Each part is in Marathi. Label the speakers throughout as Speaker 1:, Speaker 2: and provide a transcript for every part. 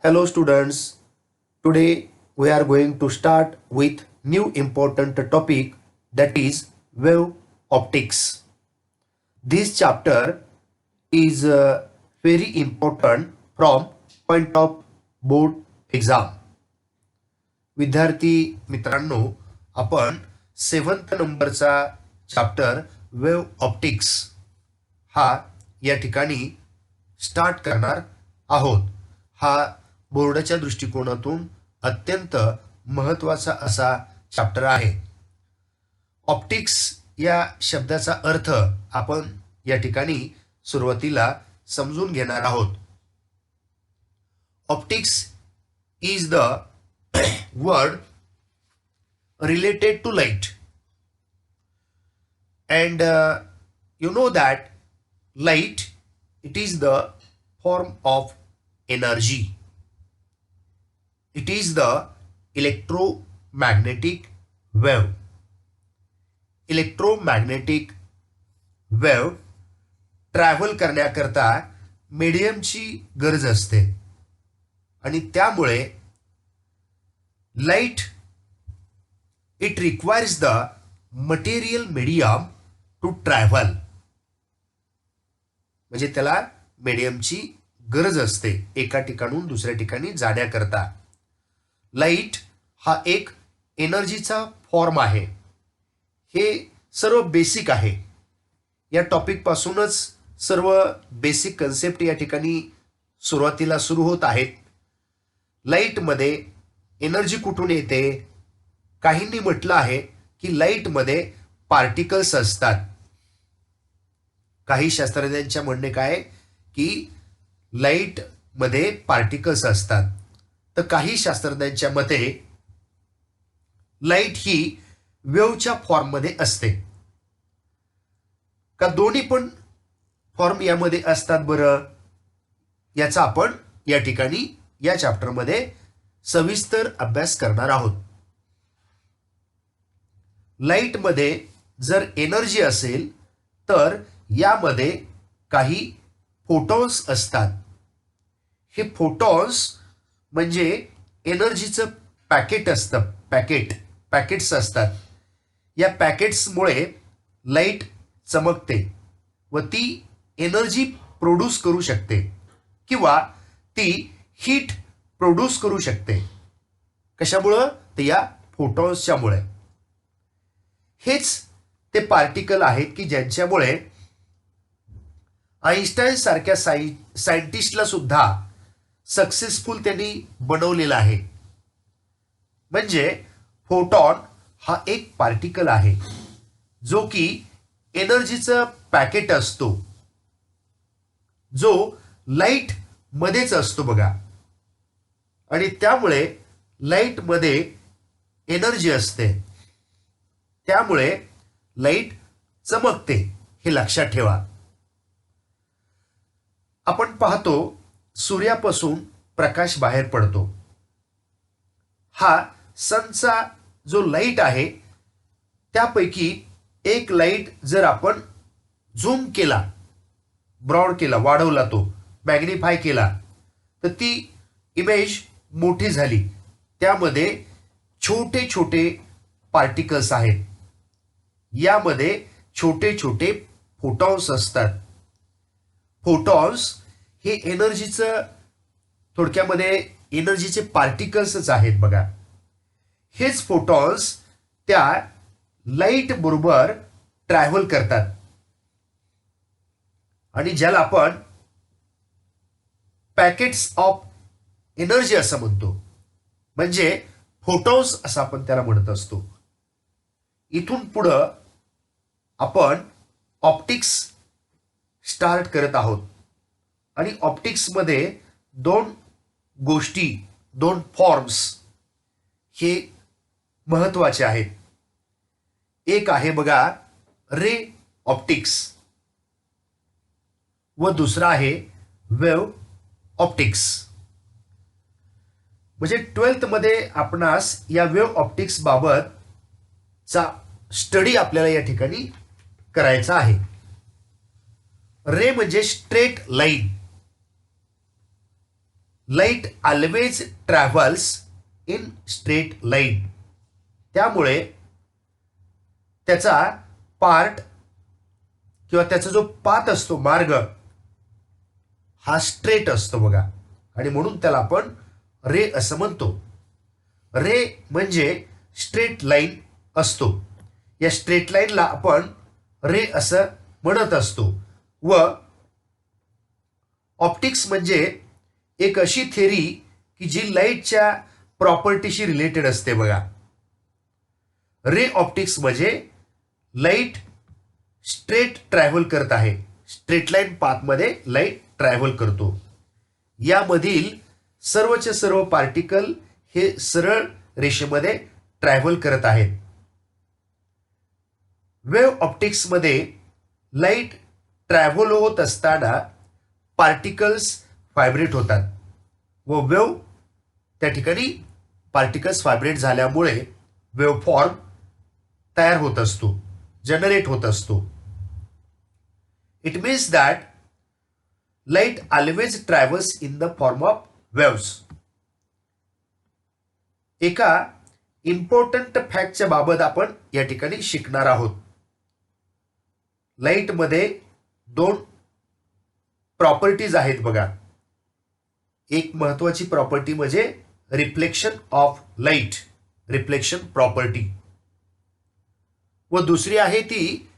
Speaker 1: Hello students. Today we are going to start with new important topic, that is wave optics. This chapter is very important from point of board exam. विद्यार्थी मित्रांनो, आपण 7th नंबरचा चॅप्टर वेव्ह ऑप्टिक्स हा या ठिकाणी स्टार्ट करणार आहोत. हा बोर्डाच्या दृष्टिकोनातून अत्यंत महत्त्वाचा असा चॅप्टर आहे. ऑप्टिक्स या शब्दाचा अर्थ आपण या ठिकाणी सुरुवातीला समजून घेणार आहोत. Optics is the word related to light, and you know that light, it is the form of energy. It is the electromagnetic wave. Electromagnetic wave travel करण्याकरता मीडियमची गरज असते आणि त्यामुळे light, it requires the material medium to travel. म्हणजे त्याला मीडियमची गरज असते एका ठिकाणून दुसऱ्या ठिकाणी जाण्याकरता. लाईट हा एक एनर्जीचा फॉर्म आहे. हे सर्व बेसिक आहे. या टॉपिक पासूनच सर्व बेसिक कन्सेप्ट या ठिकाणी सुरुवातीला सुरू होत आहेत. लाईटमध्ये एनर्जी कुठून येते? काहींनी म्हटलं आहे की लाईटमध्ये पार्टिकल्स असतात. काही शास्त्रज्ञांचे म्हणणे काय की लाईटमध्ये पार्टिकल्स असतात, तर काही शास्त्रज्ञांच्या मते लाईट ही वेव्हच्या फॉर्ममध्ये असते. का दोन्ही पण फॉर्म यामध्ये असतात बरं? याचा आपण या ठिकाणी या चॅप्टरमध्ये सविस्तर अभ्यास करणार आहोत. लाईटमध्ये जर एनर्जी असेल तर यामध्ये काही फोटॉन्स असतात. हे फोटॉन्स म्हणजे एनर्जीचं पॅकेट असतं. पॅकेट्स असतात. या पॅकेट्समुळे लाईट चमकते व ती एनर्जी प्रोड्यूस करू शकते किंवा ती हीट प्रोड्यूस करू शकते. कशामुळं? तर या फोटॉन्सच्यामुळे. हेच ते पार्टिकल आहेत की ज्यांच्यामुळे आईन्स्टाईन सारख्या सायंटिस्टला सुद्धा सक्सेसफुल त्यांनी बनवलेला आहे. म्हणजे फोटॉन हा एक पार्टिकल आहे जो की एनर्जीचं पॅकेट असतो, जो लाईट मध्येच असतो बघा. आणि त्यामुळे लाईटमध्ये एनर्जी असते, त्यामुळे लाईट चमकते. हे लक्षात ठेवा. आपण पाहतो सूर्यापासून प्रकाश बाहेर पडतो. हा सनचा जो लाईट आहे त्यापैकी एक लाईट जर आपण झूम केला, ब्रॉड केला, वाढवला, तो मॅग्निफाय केला, तर ती इमेज मोठी झाली. त्यामध्ये छोटे छोटे पार्टिकल्स आहेत. यामध्ये छोटे छोटे फोटॉन्स असतात. फोटॉन्स हे एनर्जीचं थोडक्यामध्ये एनर्जीचे पार्टिकल्सच आहेत बघा. हेच फोटॉन्स त्या लाईट बरोबर ट्रॅव्हल करतात आणि ज्याला आपण पॅकेट्स ऑफ एनर्जी असं म्हणतो. म्हणजे फोटॉन्स असं आपण त्याला म्हणत असतो. इथून पुढं आपण ऑप्टिक्स स्टार्ट करत आहोत आणि ऑप्टिक्समध्ये दोन गोष्टी, दोन फॉर्म्स हे महत्वाचे आहेत. एक आहे बघा रे ऑप्टिक्स व दुसरा आहे वेव्ह ऑप्टिक्स. म्हणजे 12th मध्ये आपणास या वेव्ह ऑप्टिक्स बाबतचा स्टडी आपल्याला या ठिकाणी करायचा आहे. रे म्हणजे straight line. Light always travels in straight line. त्यामुळे त्याचा पार्ट किंवा त्याचा जो पाथ असतो, मार्ग, हा स्ट्रेट असतो बघा, आणि म्हणून त्याला आपण रे असं म्हणतो. रे म्हणजे स्ट्रेट लाईन असतो. या स्ट्रेट लाईनला आपण रे असं म्हणत असतो. व ऑप्टिक्स म्हणजे एक अशी थेरी की जी लाईटच्या प्रॉपर्टीशी रिलेटेड असते बघा. रे ऑप्टिक्स म्हणजे लाईट स्ट्रेट ट्रॅव्हल करत आहे, स्ट्रेट लाईन पाथमध्ये लाईट ट्रॅव्हल करतो. यामधील सर्वचे सर्व पार्टिकल हे सरळ रेषेमध्ये ट्रॅव्हल करत आहेत. वेव्ह ऑप्टिक्समध्ये लाईट ट्रॅव्हल होत असताना पार्टिकल्स व्हायब्रेट होतात व वेव्ह त्या ठिकाणी पार्टिकल्स व्हायब्रेट झाल्यामुळे वेव्ह फॉर्म तयार होत असतो, जनरेट होत असतो. It means that light always travels in the form of waves. एका इम्पॉर्टंट फॅक्टच्या बाबत आपण या ठिकाणी शिकणार आहोत. लाईटमध्ये दोन प्रॉपर्टीज आहेत बघा. एक महत्वाची प्रॉपर्टी म्हणजे reflection of light, reflection property, व दुसरी आहे ती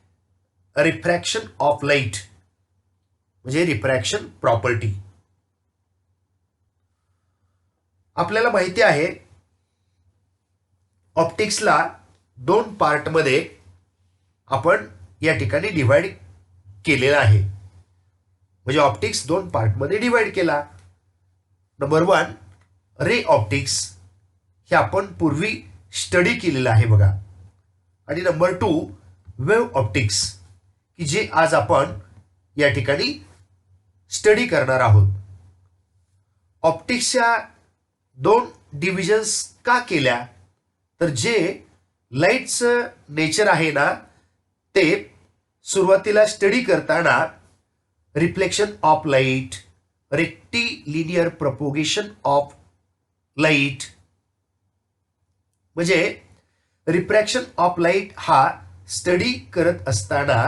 Speaker 1: रिफ्रॅक्शन ऑफ लाईट म्हणजे रिफ्रॅक्शन प्रॉपर्टी. आपल्याला माहिती आहे ऑप्टिक्सला दोन पार्टमध्ये आपण या ठिकाणी डिवाइड केलेला आहे. म्हणजे ऑप्टिक्स दोन पार्टमध्ये डिवाइड केला. नंबर 1 रे ऑप्टिक्स, हे आपण पूर्वी स्टडी केलेलं आहे बघा. आणि नंबर 2 वेव्ह ऑप्टिक्स, की जे आज आपण या ठिकाणी स्टडी करणार आहोत. ऑप्टिक्सच्या दोन डिव्हिजन्स का केल्या, तर जे लाईटचं नेचर आहे ना, ते सुरुवातीला स्टडी करताना reflection of light, rectilinear propagation of light, म्हणजे रिफ्रॅक्शन ऑफ लाईट हा स्टडी करत असताना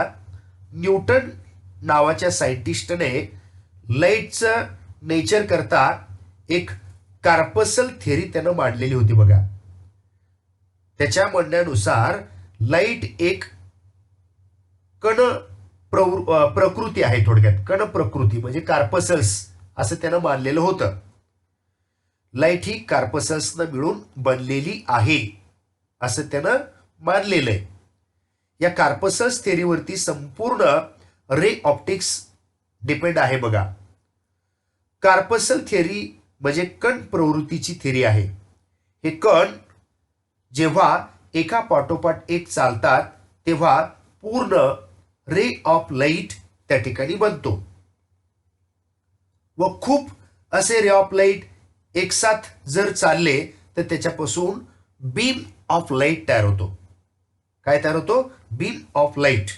Speaker 1: न्यूटन नावाच्या सायंटिस्टने लाईटचं नेचर करता एक कार्पसल थेरी त्यानं मांडलेली होती बघा. त्याच्या म्हणण्यानुसार लाईट एक कण प्रकृती आहे, थोडक्यात कण प्रकृती म्हणजे कार्पसल्स असं त्यानं मानलेलं होतं. लाईट ही कार्पसल्सनं मिळून बनलेली आहे असं त्यानं मानलेलं आहे. या कार्पसल्स थेरीवरती संपूर्ण रे ऑप्टिक्स डिपेंड आहे बघा. कार्पसल थेरी म्हणजे कण प्रवृत्तीची थेरी आहे. हे कण जेव्हा एका पाठोपाठ एक चालतात तेव्हा पूर्ण रे ऑफ लाईट त्या ठिकाणी बनतो व खूप असे रे ऑफ लाईट एकसाथ जर चालले तर त्याच्यापासून बीम ऑफ लाईट तयार होतो. काय तयार होतो? Beam of light.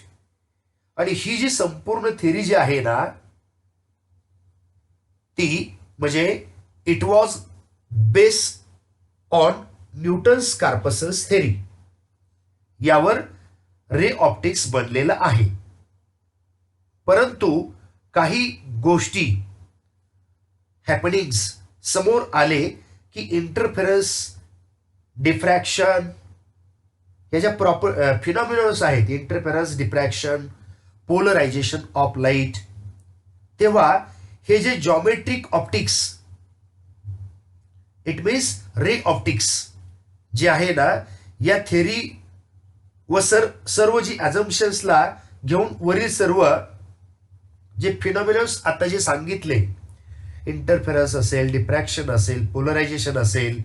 Speaker 1: आणि ही जी संपूर्ण थेरी जी आहे ना, ती म्हणजे it was base on Newton's corpuscles theory, यावर रे ऑप्टिक्स बनलेलं आहे. परंतु काही गोष्टी हॅपनिंग्स समोर आले की इंटरफेरन्स, डिफ्रॅक्शन या ज्या प्रॉपर फिनॉमिनॉन्स आहेत, interference, diffraction, polarisation of light, तेव्हा हे जे geometric optics, it means ray optics जे आहे ना, या थेरी व सर्व जी ॲझम्पशन्सला घेऊन वरील सर्व जे फिनॉमिनॉन्स आता जे सांगितले, इंटरफेरन्स असेल, डिफ्रॅक्शन असेल, पोलरायझेशन असेल,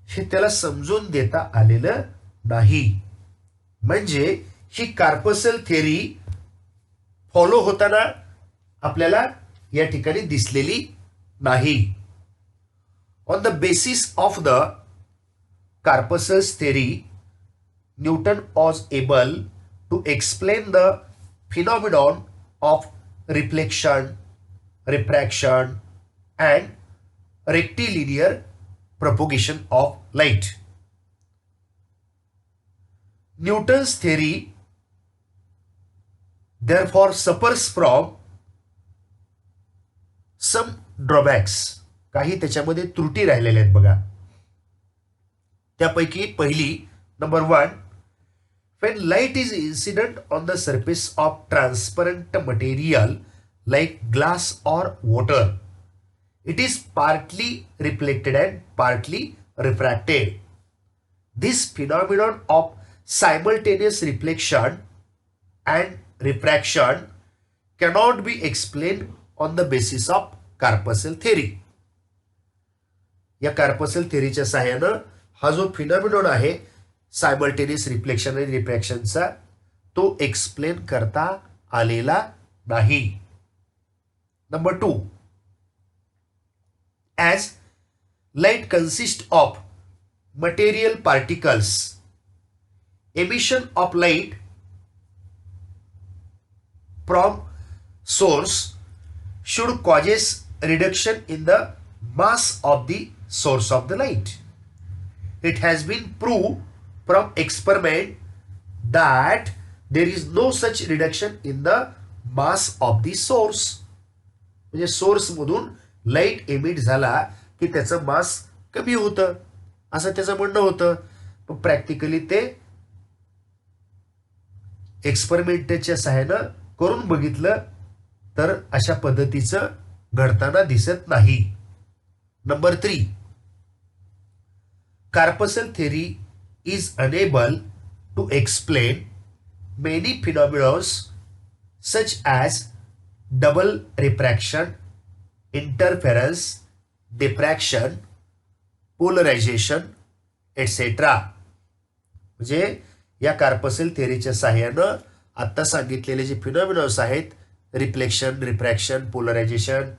Speaker 1: हे त्याला समजून देता आलेलं नाही. म्हणजे ही कार्पसल थेरी फॉलो होताना आपल्याला या ठिकाणी दिसलेली नाही. On the basis of the corpuscles theory, Newton was able to explain the phenomenon of reflection, refraction and rectilinear propagation of light. Newton's theory therefore suffers from some drawbacks. काही त्याच्यामध्ये त्रुटी राहिलेल्या आहेत बघा. त्यापैकी पहिली, number 1, when light is incident on the surface of transparent material like glass or water, it is partly reflected and partly refracted. This phenomenon of simultaneous reflection and refraction cannot be explained on the basis of Corpuscle theory. या कार्पसल थेअरीच्या सहाय्यानं हा जो फिनॉमिनॉन आहे सायमल्टेनियस रिफ्लेक्शन आणि रिफ्रॅक्शनचा, तो एक्सप्लेन करता आलेला नाही. Number 2, as light consists of material particles, emission of light from source should causes reduction in the mass of the source of the light. It has been proved from experiment that there is no such reduction in the mass of the source. म्हणजे सोर्स मधून लाईट एमिट झाला की त्याचं मास कमी होतं असं त्याचं म्हणणं होतं. पण प्रॅक्टिकली ते एक्सपेरिमेंटच्या सहाय्यानं करून बघितलं तर अशा पद्धतीचं घडताना दिसत नाही. Number 3, Corpuscle theory is unable to explain many phenomena such as double refraction, interference, diffraction, polarization, etc. म्हणजे या कार्पसल थेअरीच्या सहाय्यानं आता सांगितलेले जे फिनॉमिनॉस आहेत, reflection, refraction, polarisation,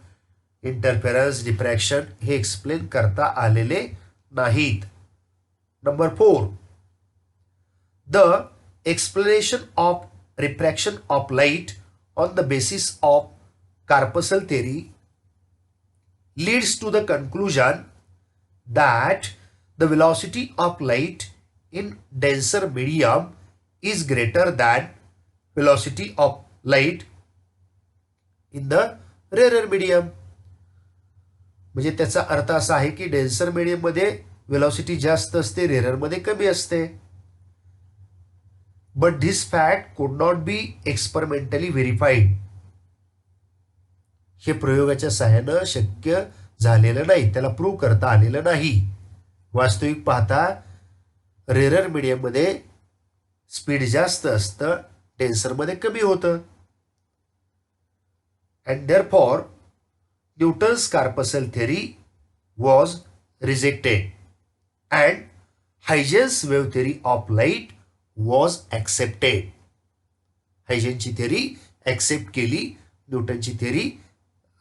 Speaker 1: interference, diffraction, हे एक्सप्लेन करता आलेले नाहीत. Number 4, the explanation of refraction of light on the basis of corpuscular theory leads to the conclusion that the velocity of light in denser medium is greater than velocity of light in the rarer medium. म्हणजे त्याचा अर्थ असा आहे की डेन्सर मीडियम मध्ये वेलॉसिटी जास्त असते, रेरर मध्ये कमी असते. बट धिस फॅक्ट कुड नॉट बी एक्सपेरिमेंटली व्हेरीफाईड. हे प्रयोगाच्या सहाय्यानं शक्य झालेलं नाही, त्याला प्रूव्ह करता आलेलं नाही. वास्तविक पाहता रेरर मीडियम मध्ये स्पीड जास्त असतं, डेन्सर मध्ये कमी होतं. and therefore Newton's corpuscle theory was rejected and Huygens wave theory of light was accepted. हायजेनची थेअरी ऍक्सेप्ट केली, न्यूटनची थेअरी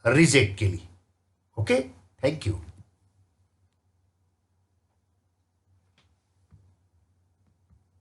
Speaker 1: रिजेक्ट केली. Okay, thank you.